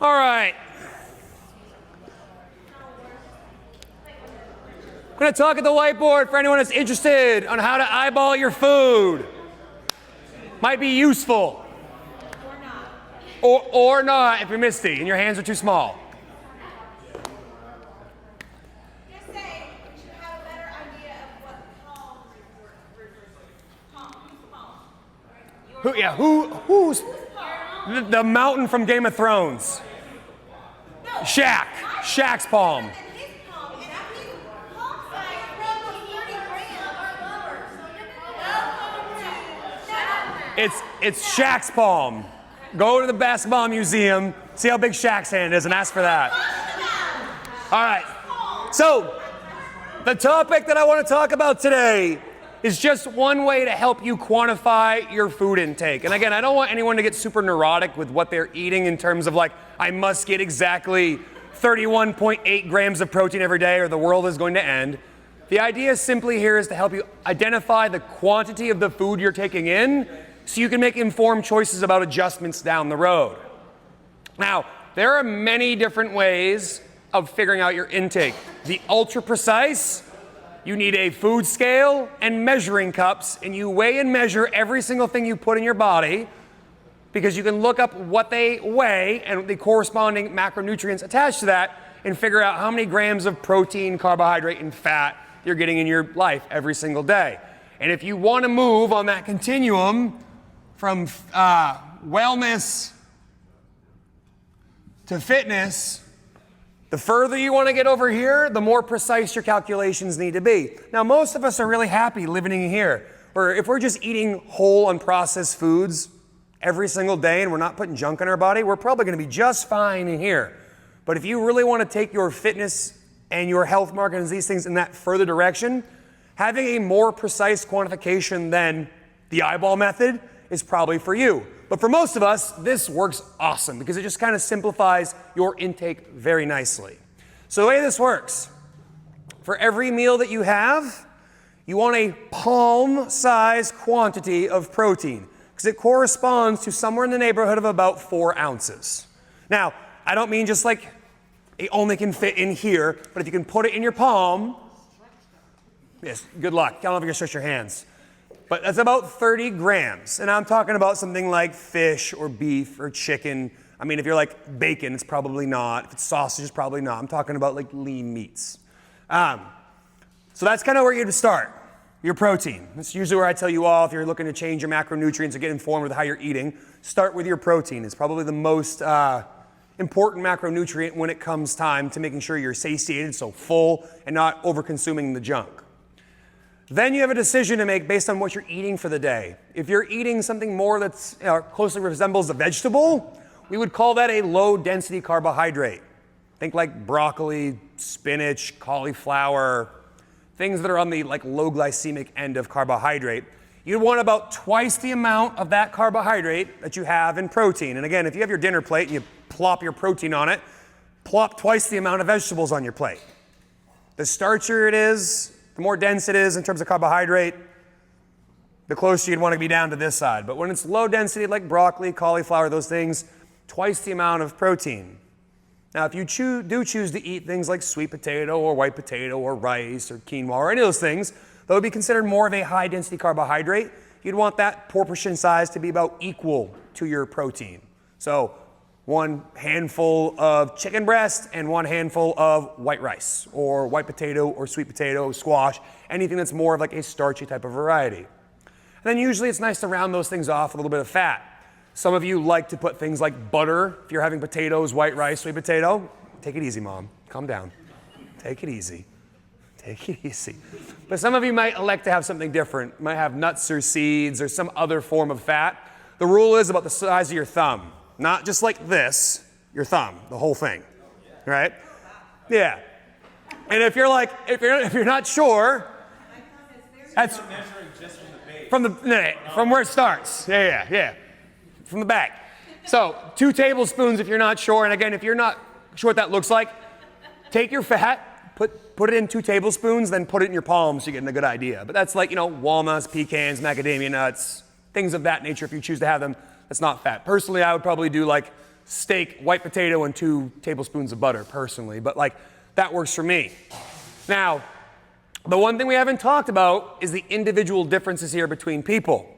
All right. I'm going to talk at the whiteboard for anyone that's interested on how to eyeball your food. Might be useful. Or not if you're misty and your hands are too small. Just say you should have a better idea of what palm. Who's the mountain from Game of Thrones? Shaq. Shaq's palm. It's Shaq's palm. Go to the basketball museum, see how big Shaq's hand is, and ask for that. All right. So, the topic that I want to talk about today is just one way to help you quantify your food intake. And again, I don't want anyone to get super neurotic with what they're eating in terms of like, I must get exactly 31.8 grams of protein every day or the world is going to end. The idea simply here is to help you identify the quantity of the food you're taking in so you can make informed choices about adjustments down the road. Now, there are many different ways of figuring out your intake. The ultra precise, you need a food scale and measuring cups, and you weigh and measure every single thing you put in your body because you can look up what they weigh and the corresponding macronutrients attached to that and figure out how many grams of protein, carbohydrate, and fat you're getting in your life every single day. And if you want to move on that continuum from wellness to fitness, the further you want to get over here, the more precise your calculations need to be. Now, most of us are really happy living in here, where if we're just eating whole unprocessed foods every single day and we're not putting junk in our body, we're probably going to be just fine in here. But if you really want to take your fitness and your health markers, these things in that further direction, having a more precise quantification than the eyeball method is probably for you. But for most of us, this works awesome because it just kind of simplifies your intake very nicely. So the way this works, for every meal that you have, you want a palm-sized quantity of protein because it corresponds to somewhere in the neighborhood of about 4 ounces. Now, I don't mean just like it only can fit in here, but if you can put it in your palm, yes, good luck. I don't know if you can stretch your hands. But that's about 30 grams. And I'm talking about something like fish or beef or chicken. I mean, if you're like bacon, it's probably not. If it's sausage, it's probably not. I'm talking about like lean meats. So that's kind of where you'd start, your protein. That's usually where I tell you all, if you're looking to change your macronutrients or get informed with how you're eating, start with your protein. It's probably the most important macronutrient when it comes time to making sure you're satiated, so full, and not over-consuming the junk. Then you have a decision to make based on what you're eating for the day. If you're eating something more that's closely resembles a vegetable, we would call that a low-density carbohydrate. Think like broccoli, spinach, cauliflower, things that are on the like low glycemic end of carbohydrate. You'd want about twice the amount of that carbohydrate that you have in protein. And again, if you have your dinner plate and you plop your protein on it, plop twice the amount of vegetables on your plate. The starchier it is, the more dense it is in terms of carbohydrate, the closer you'd want to be down to this side. But when it's low density like broccoli, cauliflower, those things, twice the amount of protein. Now, if you do choose to eat things like sweet potato or white potato or rice or quinoa or any of those things, that would be considered more of a high density carbohydrate. You'd want that portion size to be about equal to your protein. So 1 handful of chicken breast and 1 handful of white rice or white potato or sweet potato, squash, anything that's more of like a starchy type of variety. And then usually it's nice to round those things off with a little bit of fat. Some of you like to put things like butter. If you're having potatoes, white rice, sweet potato, take it easy, Mom. Calm down. Take it easy. Take it easy. But some of you might elect to have something different. Might have nuts or seeds or some other form of fat. The rule is about the size of your thumb. Not just like this, your thumb, the whole thing, right? Yeah. And if you're like, if you're not sure, that's measuring just from the base. From where it starts. Yeah. From the back. So 2 tablespoons if you're not sure. And again, if you're not sure what that looks like, take your fat, put it in 2 tablespoons, then put it in your palm so you're getting a good idea. But that's like, walnuts, pecans, macadamia nuts, things of that nature if you choose to have them. That's not fat. Personally, I would probably do like steak, white potato, and 2 tablespoons of butter personally, but like that works for me. Now, the one thing we haven't talked about is the individual differences here between people.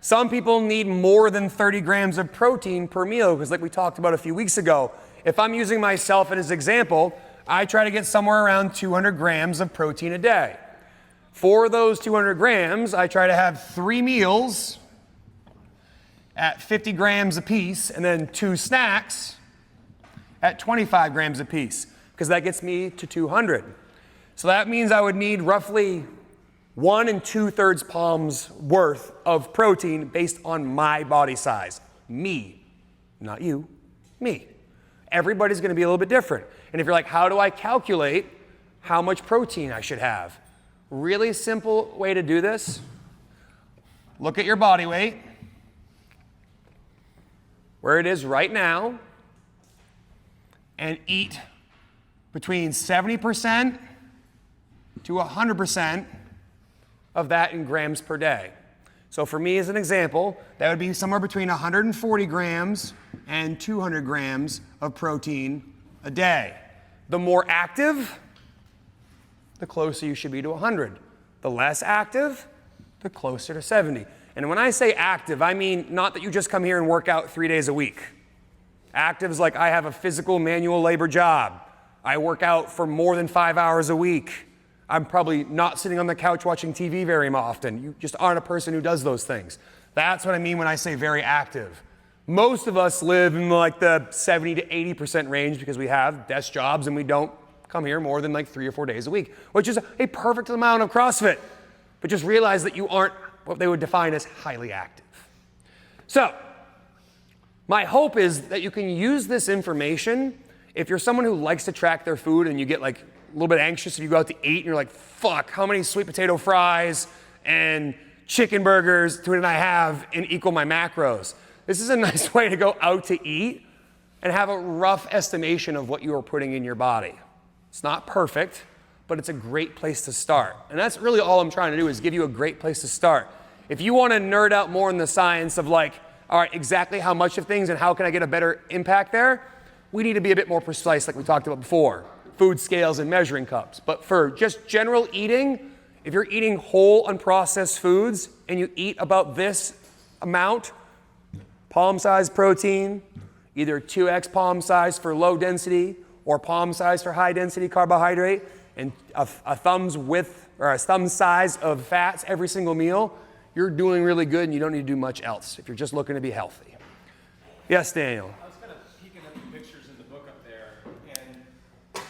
Some people need more than 30 grams of protein per meal, because like we talked about a few weeks ago, if I'm using myself as an example, I try to get somewhere around 200 grams of protein a day. For those 200 grams, I try to have 3 meals at 50 grams apiece, and then 2 snacks at 25 grams apiece, because that gets me to 200. So that means I would need roughly 1 2/3 palms worth of protein based on my body size. Me, not you, me. Everybody's gonna be a little bit different. And if you're like, how do I calculate how much protein I should have? Really simple way to do this. Look at your body weight, where it is right now, and eat between 70% to 100% of that in grams per day. So for me as an example, that would be somewhere between 140 grams and 200 grams of protein a day. The more active, the closer you should be to 100. The less active, the closer to 70. And when I say active, I mean not that you just come here and work out 3 days a week. Active is like I have a physical manual labor job. I work out for more than 5 hours a week. I'm probably not sitting on the couch watching TV very often. You just aren't a person who does those things. That's what I mean when I say very active. Most of us live in like the 70 to 80% range because we have desk jobs and we don't come here more than like 3 or 4 days a week, which is a perfect amount of CrossFit. But just realize that you aren't what they would define as highly active. So, my hope is that you can use this information if you're someone who likes to track their food and you get like a little bit anxious if you go out to eat and you're like, fuck, how many sweet potato fries and chicken burgers did I have and equal my macros? This is a nice way to go out to eat and have a rough estimation of what you are putting in your body. It's not perfect, but it's a great place to start. And that's really all I'm trying to do is give you a great place to start. If you want to nerd out more in the science of like, all right, exactly how much of things and how can I get a better impact there, we need to be a bit more precise like we talked about before. Food scales and measuring cups. But for just general eating, if you're eating whole unprocessed foods and you eat about this amount, palm-sized protein, either 2x palm size for low density or palm size for high density carbohydrate, and a thumb's width or a thumb size of fats every single meal, you're doing really good and you don't need to do much else if you're just looking to be healthy. Yes, Daniel. I was kind of peeking at the pictures in the book up there, and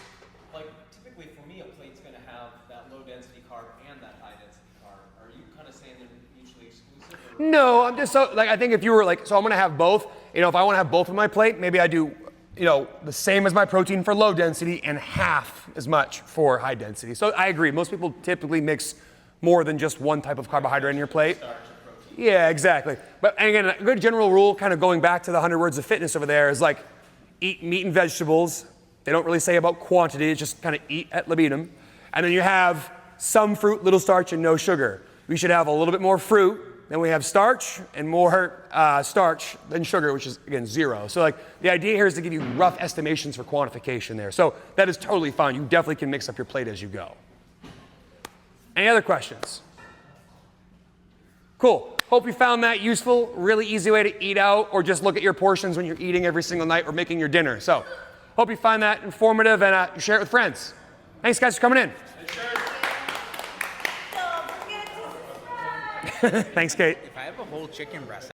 like typically for me, a plate's going to have that low density carb and that high density carb. Are you kind of saying they're mutually exclusive? Or? No, I'm just so like I think if you were like, so I'm going to have both. You know, if I want to have both on my plate, maybe I do, you know, the same as my protein for low density and half as much for high density. So I agree. Most people typically mix more than just one type of carbohydrate in your plate. Yeah, exactly. But and again, a good general rule, kind of going back to the 100 words of fitness over there, is like eat meat and vegetables. They don't really say about quantity, it's just kind of eat at libitum. And then you have some fruit, little starch, and no sugar. We should have a little bit more fruit, then we have starch, and more starch than sugar, which is, again, 0. So like the idea here is to give you rough estimations for quantification there. So that is totally fine. You definitely can mix up your plate as you go. Any other questions? Cool. Hope you found that useful. Really easy way to eat out or just look at your portions when you're eating every single night or making your dinner. So hope you find that informative and share it with friends. Thanks, guys, for coming in. Thanks, Kate. If I have a whole chicken breast,